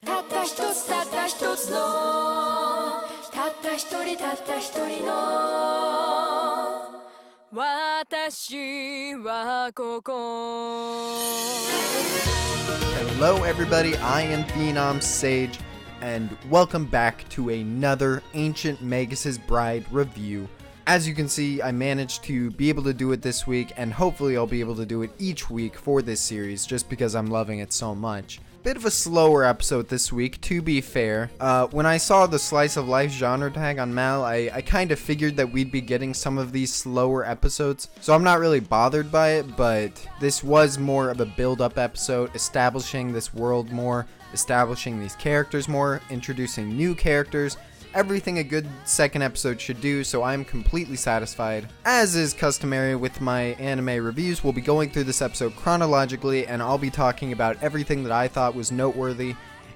たった一つたった一つのたった一人たった一人の私はここ Hello everybody, I am PhenomSage, and welcome back to another Ancient Magus Bride review. As you can see, I managed to be able to do it this week, and hopefully I'll be able to do it each week for this series, just because I'm loving it so much. Bit of a slower episode this week, to be fair. When I saw the slice of life genre tag on Mal, I kind of figured that we'd be getting some of these slower episodes, so I'm not really bothered by it, but this was more of a build-up episode, establishing this world more, establishing these characters more, introducing new characters, everything a good second episode should do, so I'm completely satisfied. As is customary with my anime reviews, we'll be going through this episode chronologically, and I'll be talking about everything that I thought was noteworthy,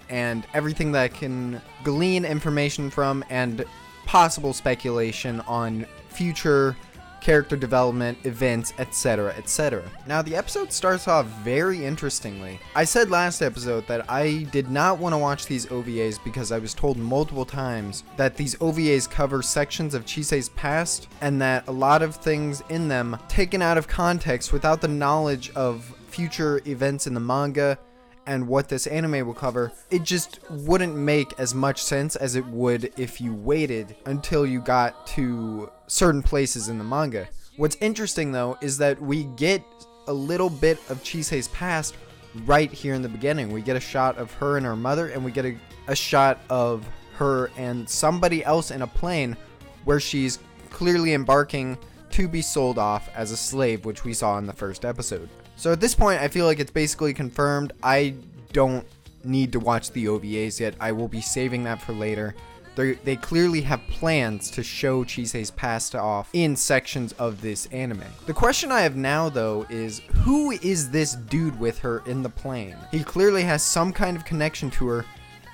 and everything that I can glean information from, and possible speculation on future character development, events, etc., etc. Now, the episode starts off very interestingly. I said last episode that I did not want to watch these OVAs because I was told multiple times that these OVAs cover sections of Chise's past, and that a lot of things in them taken out of context without the knowledge of future events in the manga and what this anime will cover, it just wouldn't make as much sense as it would if you waited until you got to certain places in the manga. What's interesting though is that we get a little bit of Chise's past right here in the beginning. We get a shot of her and her mother, and we get a shot of her and somebody else in a plane where she's clearly embarking to be sold off as a slave, which we saw in the first episode. So at this point, I feel like it's basically confirmed. I don't need to watch the OVAs yet. I will be saving that for later. They clearly have plans to show Chise's past off in sections of this anime. The question I have now, though, is who is this dude with her in the plane? He clearly has some kind of connection to her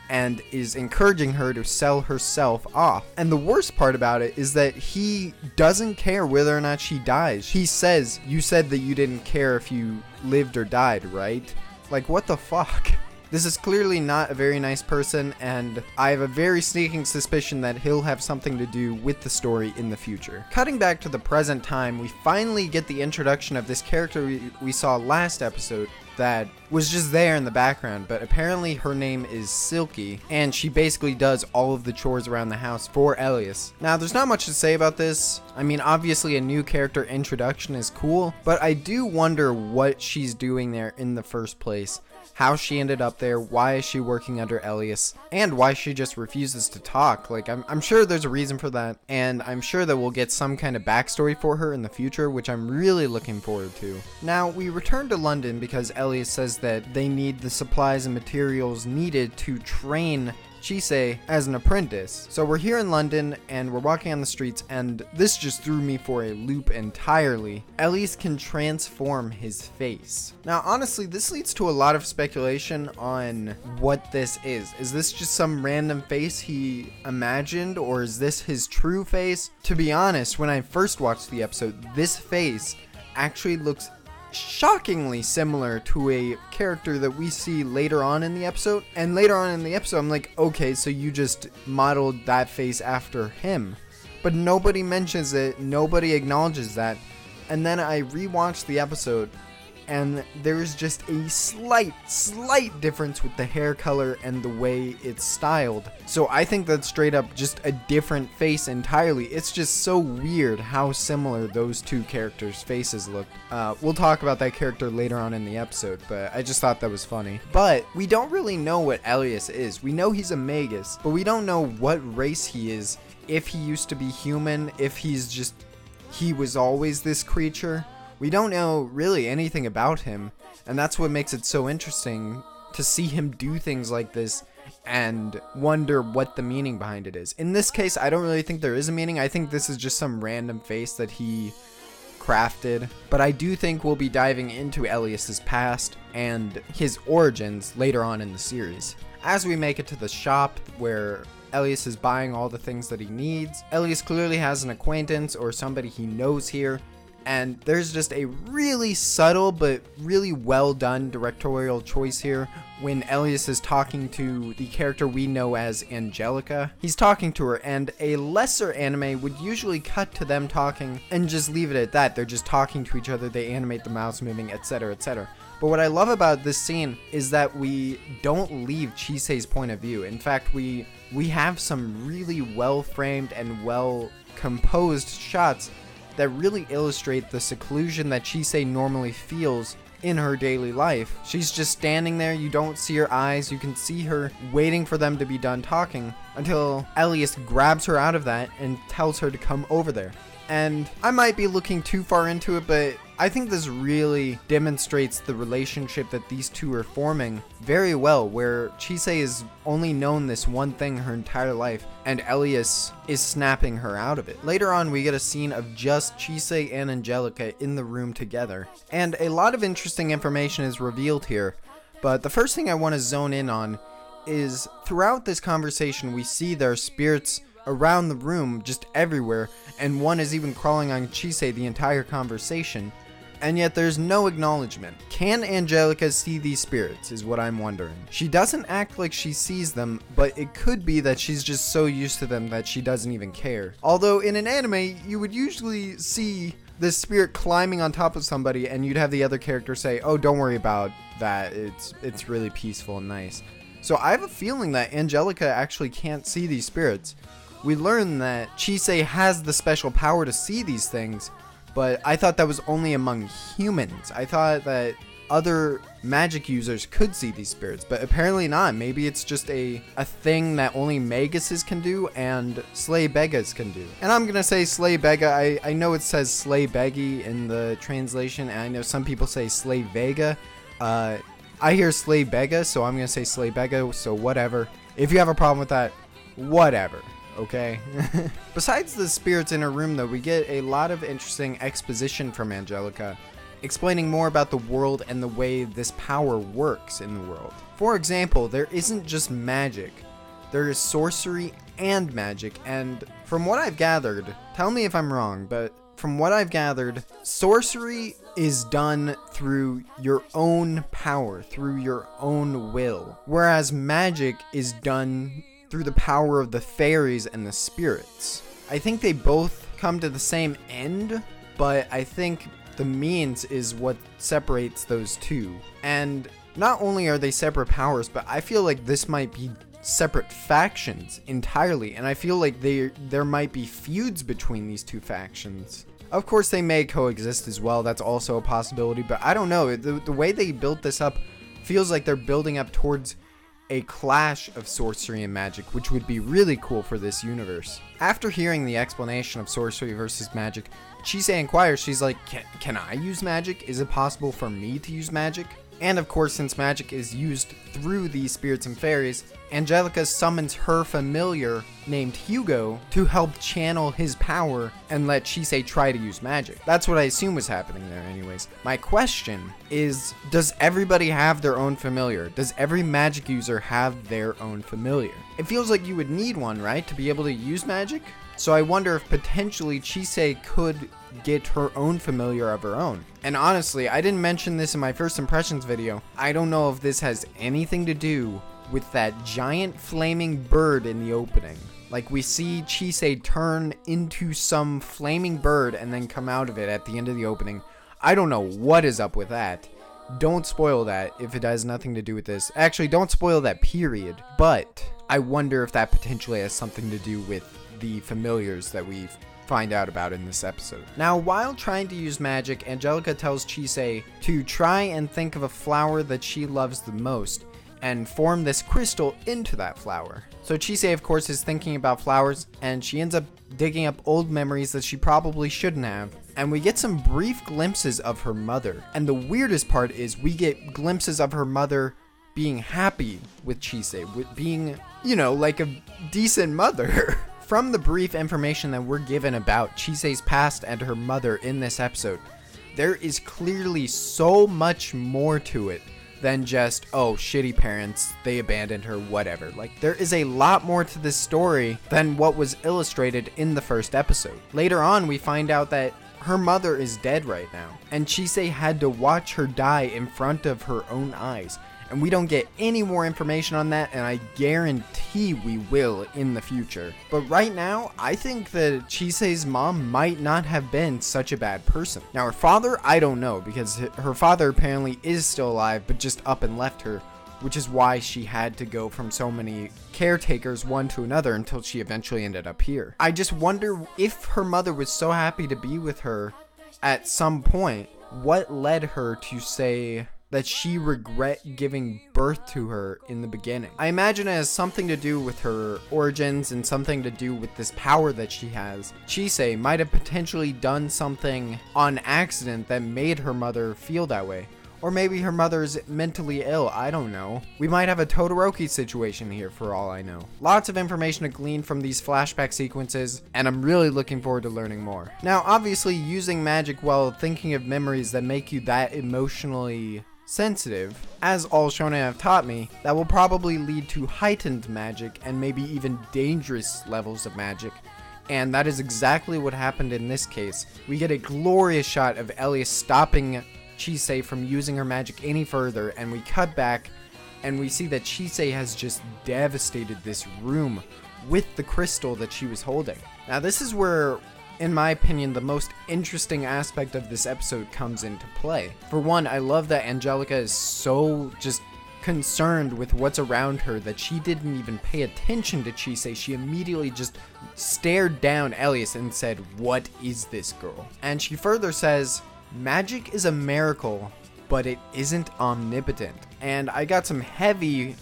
and is encouraging her to sell herself off. And the worst part about it is that he doesn't care whether or not she dies. He says, "You said that you didn't care if you lived or died, right?" Like, what the fuck? This is clearly not a very nice person, and I have a very sneaking suspicion that he'll have something to do with the story in the future. Cutting back to the present time, we finally get the introduction of this character we saw last episode that was just there in the background, but apparently her name is Silky, and she basically does all of the chores around the house for Elias. Now, there's not much to say about this. I mean, obviously a new character introduction is cool, but I do wonder what she's doing there in the first place. How she ended up there, why is she working under Elias, and why she just refuses to talk. Like, I'm sure there's a reason for that, and I'm sure that we'll get some kind of backstory for her in the future, which I'm really looking forward to. Now, we return to London because Elias says that they need the supplies and materials needed to train Chise as an apprentice. So we're here in London and we're walking on the streets, and this just threw me for a loop entirely. Elias can transform his face. Now honestly, this leads to a lot of speculation on what this is. Is this just some random face he imagined, or is this his true face? To be honest, when I first watched the episode, this face actually looks shockingly similar to a character that we see later on in the episode. And later on in the episode, I'm like, okay, so you just modeled that face after him. But nobody mentions it, nobody acknowledges that. And then I rewatched the episode, and there's just a slight difference with the hair color and the way it's styled. So I think that's straight up just a different face entirely. It's just so weird how similar those two characters' faces look. We'll talk about that character later on in the episode, but I just thought that was funny. But we don't really know what Elias is. We know he's a Magus, but we don't know what race he is, if he used to be human, if he was always this creature. We don't know really anything about him, and that's what makes it so interesting to see him do things like this and wonder what the meaning behind it is. In this case, I don't really think there is a meaning. I think this is just some random face that he crafted, but I do think we'll be diving into Elias's past and his origins later on in the series. As we make it to the shop where Elias is buying all the things that he needs, Elias clearly has an acquaintance or somebody he knows here And there's just a really subtle but really well done directorial choice here when Elias is talking to the character we know as Angelica. He's talking to her, and a lesser anime would usually cut to them talking and just leave it at that. They're just talking to each other, they animate the mouths moving, etc., etc. But what I love about this scene is that we don't leave Chise's point of view. In fact, we have some really well framed and well composed shots that really illustrate the seclusion that Chise normally feels in her daily life. She's just standing there, you don't see her eyes, you can see her waiting for them to be done talking until Elias grabs her out of that and tells her to come over there. And I might be looking too far into it, but I think this really demonstrates the relationship that these two are forming very well, where Chise has only known this one thing her entire life, and Elias is snapping her out of it. Later on, we get a scene of just Chise and Angelica in the room together, and a lot of interesting information is revealed here, but the first thing I want to zone in on is throughout this conversation, we see their spirits around the room, just everywhere, and one is even crawling on Chise the entire conversation, and yet there's no acknowledgement. Can Angelica see these spirits, is what I'm wondering. She doesn't act like she sees them, but it could be that she's just so used to them that she doesn't even care. Although in an anime, you would usually see this spirit climbing on top of somebody, and you'd have the other character say, oh, don't worry about that, it's really peaceful and nice. So I have a feeling that Angelica actually can't see these spirits. We learn that Chise has the special power to see these things, but I thought that was only among humans. I thought that other magic users could see these spirits, but apparently not. Maybe it's just a thing that only Maguses can do and Slay Begas can do. And I'm gonna say Slay Bega. I know it says Slay Beggy in the translation, and I know some people say Slay Vega. I hear Slay Bega, so I'm gonna say Slay Bega, so whatever. If you have a problem with that, whatever. Okay. Besides the spirits in her room, though, we get a lot of interesting exposition from Angelica, explaining more about the world and the way this power works in the world. For example, there isn't just magic. There is sorcery and magic, and from what I've gathered, tell me if I'm wrong, but from what I've gathered, sorcery is done through your own power, through your own will, whereas magic is done through the power of the fairies and the spirits. I think they both come to the same end, but I think the means is what separates those two. And not only are they separate powers, but I feel like this might be separate factions entirely, and I feel like there might be feuds between these two factions. Of course, they may coexist as well, that's also a possibility, but I don't know. The way they built this up feels like they're building up towards a clash of sorcery and magic, which would be really cool for this universe. After hearing the explanation of sorcery versus magic, Chise inquires, she's like, can I use magic? Is it possible for me to use magic? And of course, since magic is used through these spirits and fairies, Angelica summons her familiar named Hugo to help channel his power and let Chise try to use magic. That's what I assume was happening there anyways. My question is, does everybody have their own familiar? Does every magic user have their own familiar? It feels like you would need one, right, to be able to use magic? So I wonder if potentially Chise could get her own familiar of her own. And honestly, I didn't mention this in my first impressions video. I don't know if this has anything to do with that giant flaming bird in the opening. Like, we see Chise turn into some flaming bird and then come out of it at the end of the opening. I don't know what is up with that. Don't spoil that if it has nothing to do with this. Actually, don't spoil that period. But I wonder if that potentially has something to do with the familiars that we find out about in this episode. Now, while trying to use magic, Angelica tells Chise to try and think of a flower that she loves the most and form this crystal into that flower. So Chise, of course, is thinking about flowers, and she ends up digging up old memories that she probably shouldn't have. And we get some brief glimpses of her mother. And the weirdest part is we get glimpses of her mother being happy with Chise, with being, you know, like a decent mother. From the brief information that we're given about Chise's past and her mother in this episode, there is clearly so much more to it than just, oh, shitty parents, they abandoned her, whatever. Like, there is a lot more to this story than what was illustrated in the first episode. Later on, we find out that her mother is dead right now, and Chise had to watch her die in front of her own eyes. And we don't get any more information on that, and I guarantee we will in the future. But right now, I think that Chise's mom might not have been such a bad person. Now, her father, I don't know, because her father apparently is still alive, but just up and left her, which is why she had to go from so many caretakers one to another until she eventually ended up here. I just wonder if her mother was so happy to be with her at some point, what led her to say that she regret giving birth to her in the beginning. I imagine it has something to do with her origins and something to do with this power that she has. Chise might have potentially done something on accident that made her mother feel that way. Or maybe her mother's mentally ill, I don't know. We might have a Todoroki situation here for all I know. Lots of information to glean from these flashback sequences, and I'm really looking forward to learning more. Now, obviously, using magic while thinking of memories that make you that emotionally sensitive, as all shonen have taught me, that will probably lead to heightened magic and maybe even dangerous levels of magic. And that is exactly what happened in this case. We get a glorious shot of Elias stopping Chise from using her magic any further, and we cut back and we see that Chise has just devastated this room with the crystal that she was holding. Now this is where, in my opinion, the most interesting aspect of this episode comes into play. For one, I love that Angelica is so just concerned with what's around her that she didn't even pay attention to Chise. She immediately just stared down Elias and said, "What is this girl?" And she further says, "Magic is a miracle, but it isn't omnipotent." And I got some heavy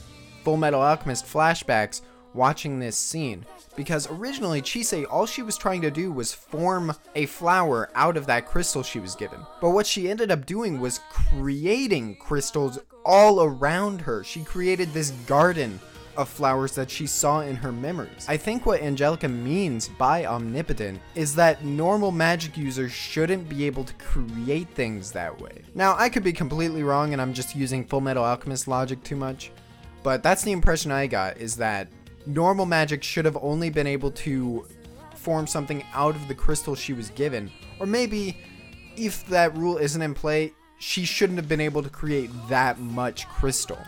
Full Metal Alchemist flashbacks watching this scene, because originally Chise, all she was trying to do was form a flower out of that crystal she was given. But what she ended up doing was creating crystals all around her. She created this garden of flowers that she saw in her memories. I think what Angelica means by omnipotent is that normal magic users shouldn't be able to create things that way. Now, I could be completely wrong and I'm just using Full Metal Alchemist logic too much, but that's the impression I got, is that normal magic should have only been able to form something out of the crystal she was given. Or maybe, if that rule isn't in play, she shouldn't have been able to create that much crystal.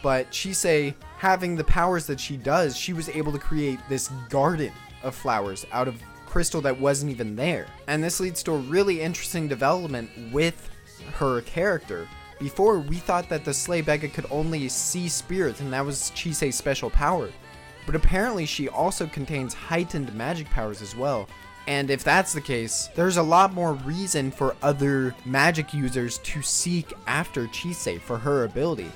But Chise, having the powers that she does, she was able to create this garden of flowers out of crystal that wasn't even there. And this leads to a really interesting development with her character. Before, we thought that the Slay Beggar could only see spirits, and that was Chise's special power. But apparently she also contains heightened magic powers as well. And if that's the case, there's a lot more reason for other magic users to seek after Chise for her ability.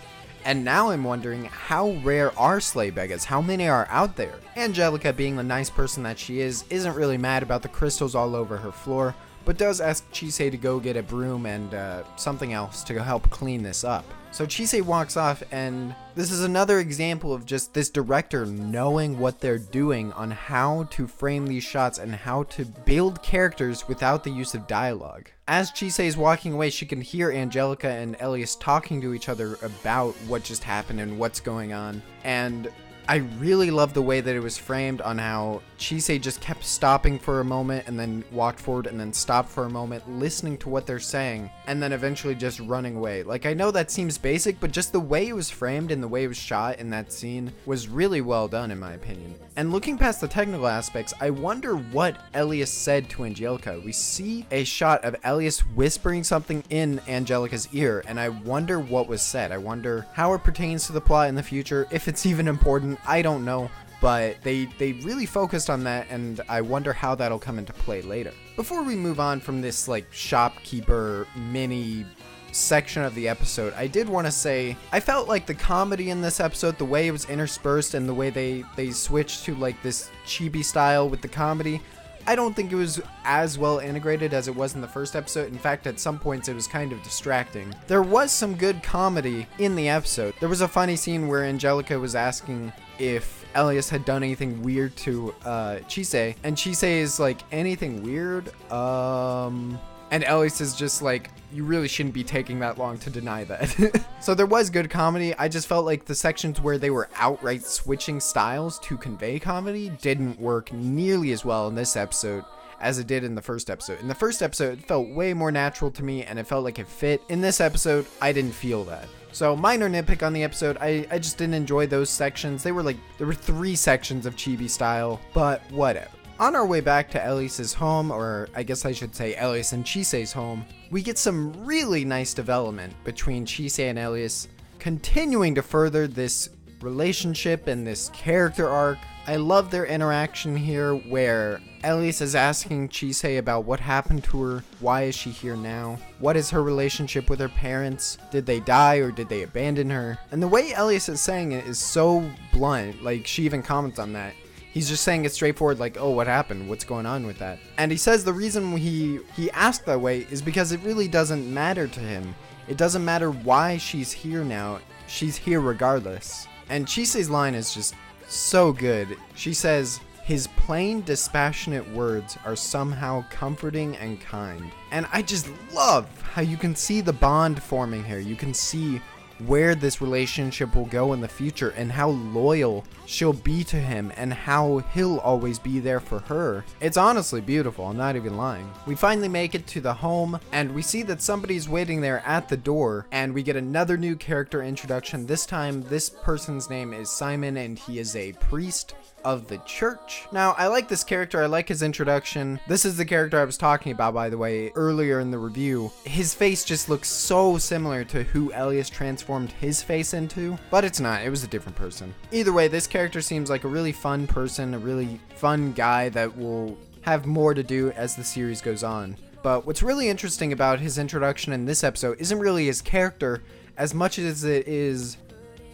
And now I'm wondering, how rare are Slay Beggars? How many are out there? Angelica, being the nice person that she is, isn't really mad about the crystals all over her floor, but does ask Chise to go get a broom and something else to help clean this up. So Chise walks off, and this is another example of just this director knowing what they're doing on how to frame these shots and how to build characters without the use of dialogue. As Chise is walking away, she can hear Angelica and Elias talking to each other about what just happened and what's going on, and I really love the way that it was framed on how Chise just kept stopping for a moment and then walked forward and then stopped for a moment, listening to what they're saying, and then eventually just running away. Like, I know that seems basic, but just the way it was framed and the way it was shot in that scene was really well done, in my opinion. And looking past the technical aspects, I wonder what Elias said to Angelica. We see a shot of Elias whispering something in Angelica's ear, and I wonder what was said. I wonder how it pertains to the plot in the future, if it's even important. I don't know, but they really focused on that, and I wonder how that'll come into play later. Before we move on from this like shopkeeper mini section of the episode, I did want to say I felt like the comedy in this episode, the way it was interspersed and the way they switched to like this chibi style with the comedy, I don't think it was as well integrated as it was in the first episode. In fact, at some points it was kind of distracting. There was some good comedy in the episode. There was a funny scene where Angelica was asking if Elias had done anything weird to Chise, and Chise is like, anything weird? And Elias is just like, you really shouldn't be taking that long to deny that. So there was good comedy. I just felt like the sections where they were outright switching styles to convey comedy didn't work nearly as well in this episode as it did in the first episode. In the first episode, it felt way more natural to me and it felt like it fit. In this episode, I didn't feel that. So minor nitpick on the episode, I just didn't enjoy those sections. There were 3 sections of chibi style, but whatever. On our way back to Elias's home, or I guess I should say Elias and Chise's home, we get some really nice development between Chise and Elias, continuing to further this relationship and this character arc. I love their interaction here where Elias is asking Chise about what happened to her, why is she here now, what is her relationship with her parents, did they die or did they abandon her? And the way Elias is saying it is so blunt, like she even comments on that. He's just saying it straightforward, like, oh, what happened? What's going on with that? And he says the reason he asked that way is because it really doesn't matter to him. It doesn't matter why she's here now. She's here regardless. And Chise's line is just so good. She says, his plain, dispassionate words are somehow comforting and kind. And I just love how you can see the bond forming here. You can see where this relationship will go in the future and how loyal she'll be to him and how he'll always be there for her. It's honestly beautiful, I'm not even lying. We finally make it to the home and we see that somebody's waiting there at the door, and we get another new character introduction. This time this person's name is Simon and he is a priest of the church. Now, I like this character. I like his introduction. This is the character I was talking about, by the way, earlier in the review. His face just looks so similar to who Elias transformed his face into, but it's not. It was a different person. Either way, this character seems like a really fun person, a really fun guy that will have more to do as the series goes on. But what's really interesting about his introduction in this episode isn't really his character as much as it is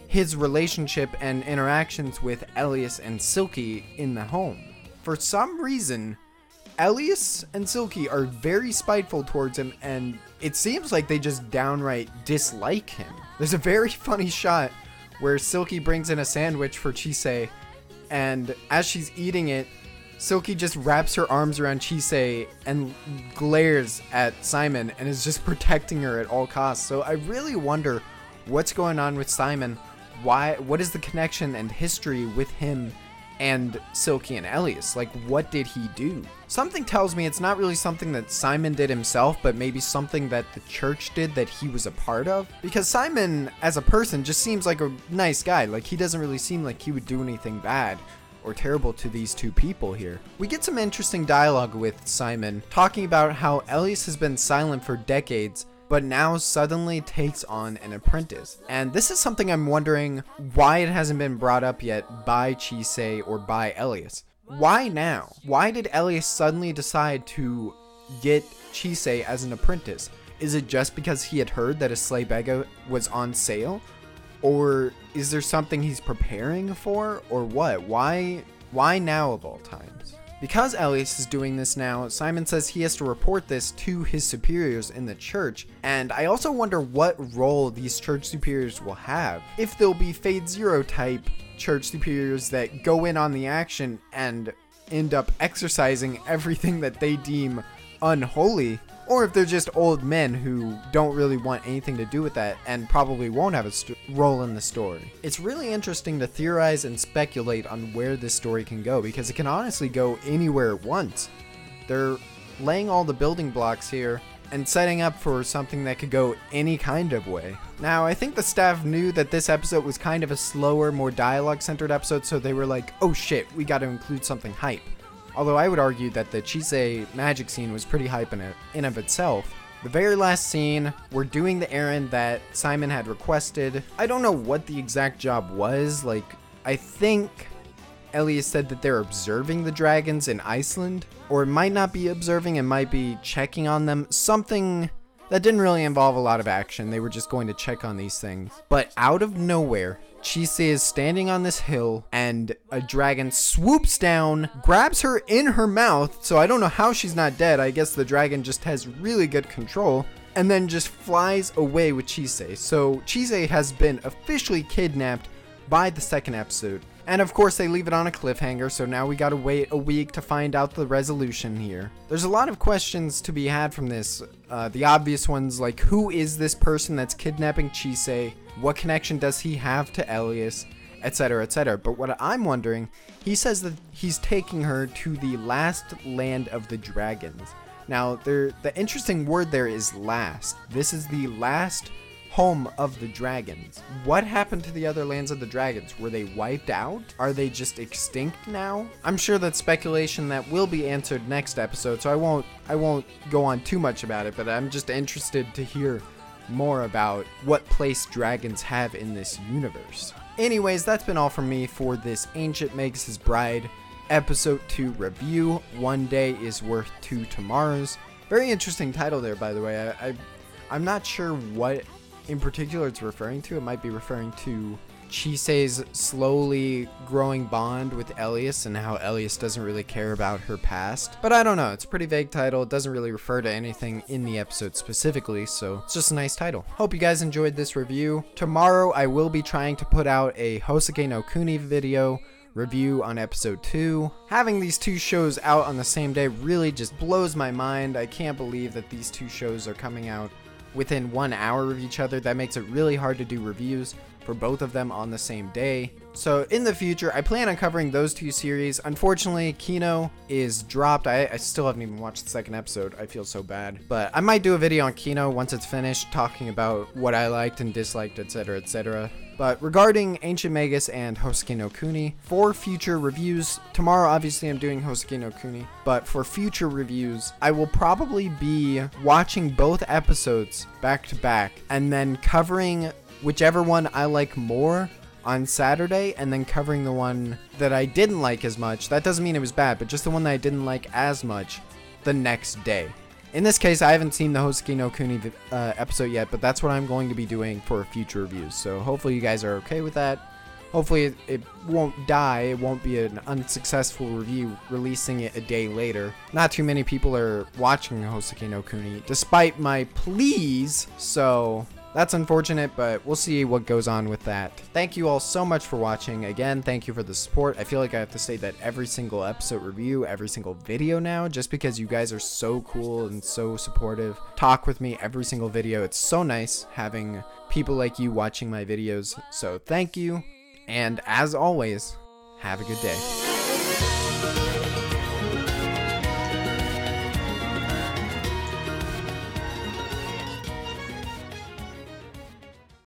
his relationship and interactions with Elias and Silky in the home. For some reason, Elias and Silky are very spiteful towards him, and it seems like they just downright dislike him. There's a very funny shot where Silky brings in a sandwich for Chise, and as she's eating it, Silky just wraps her arms around Chise and glares at Simon and is just protecting her at all costs. So I really wonder what's going on with Simon. What is the connection and history with him and Silky and Elias? Like, what did he do? Something tells me it's not really something that Simon did himself, but maybe something that the church did that he was a part of. Because Simon, as a person, just seems like a nice guy. Like, he doesn't really seem like he would do anything bad or terrible to these two people here. We get some interesting dialogue with Simon, talking about how Elias has been silent for decades, but now suddenly takes on an apprentice. And this is something I'm wondering why it hasn't been brought up yet by Chise or by Elias. Why now? Why did Elias suddenly decide to get Chise as an apprentice? Is it just because he had heard that a sleigh bega was on sale? Or is there something he's preparing for? Or what? Why now of all times? Because Elias is doing this now, Simon says he has to report this to his superiors in the church, and I also wonder what role these church superiors will have. If they'll be Fade Zero type church superiors that go in on the action and end up exercising everything that they deem unholy, or if they're just old men who don't really want anything to do with that and probably won't have a role in the story. It's really interesting to theorize and speculate on where this story can go, because it can honestly go anywhere at once. They're laying all the building blocks here and setting up for something that could go any kind of way. Now, I think the staff knew that this episode was kind of a slower, more dialogue-centered episode, so they were like, oh shit, we gotta include something hype. Although I would argue that the Chise magic scene was pretty hype in of itself. The very last scene, we're doing the errand that Simon had requested. I don't know what the exact job was. Like, I think Elias said that they're observing the dragons in Iceland. Or it might not be observing, it might be checking on them. Something that didn't really involve a lot of action. They were just going to check on these things. But out of nowhere, Chise is standing on this hill and a dragon swoops down, grabs her in her mouth, so I don't know how she's not dead. I guess the dragon just has really good control, and then just flies away with Chise. So Chise has been officially kidnapped by the second episode. And of course they leave it on a cliffhanger, so now we gotta wait a week to find out the resolution here. There's a lot of questions to be had from this. The obvious ones, like who is this person that's kidnapping Chise? What connection does he have to Elias? etc., etc. But what I'm wondering, he says that he's taking her to the last land of the dragons. Now, the interesting word there is last. This is the last home of the dragons. What happened to the other lands of the dragons? Were they wiped out? Are they just extinct now? I'm sure that's speculation that will be answered next episode, so I won't go on too much about it, but I'm just interested to hear more about what place dragons have in this universe. Anyways, that's been all from me for this Ancient Magus Bride episode 2 review. One day is worth 2 tomorrows. Very interesting title there, by the way. I'm not sure what in particular it's referring to. It might be referring to Chise's slowly growing bond with Elias and how Elias doesn't really care about her past. But I don't know. It's a pretty vague title. It doesn't really refer to anything in the episode specifically, so it's just a nice title. Hope you guys enjoyed this review. Tomorrow I will be trying to put out a Hoseki no Kuni video review on episode 2. Having these two shows out on the same day really just blows my mind. I can't believe that these two shows are coming out within 1 hour of each other. That makes it really hard to do reviews for both of them on the same day. So in the future, I plan on covering those two series. Unfortunately, Kino is dropped. I still haven't even watched the second episode. I feel so bad. But I might do a video on Kino once it's finished, talking about what I liked and disliked, etc., etc. But regarding Ancient Magus and Hoseki no Kuni, for future reviews, tomorrow obviously I'm doing Hoseki no Kuni, but for future reviews, I will probably be watching both episodes back to back and then covering whichever one I like more on Saturday, and then covering the one that I didn't like as much. That doesn't mean it was bad, but just the one that I didn't like as much the next day. In this case, I haven't seen the Hoseki no Kuni episode yet, but that's what I'm going to be doing for future reviews. So hopefully you guys are okay with that. Hopefully it won't die. It won't be an unsuccessful review releasing it a day later. Not too many people are watching Hoseki no Kuni, despite my pleas, so that's unfortunate, but we'll see what goes on with that. Thank you all so much for watching. Again, thank you for the support. I feel like I have to say that every single episode review, every single video now, just because you guys are so cool and so supportive. Talk with me every single video. It's so nice having people like you watching my videos. So thank you. And as always, have a good day.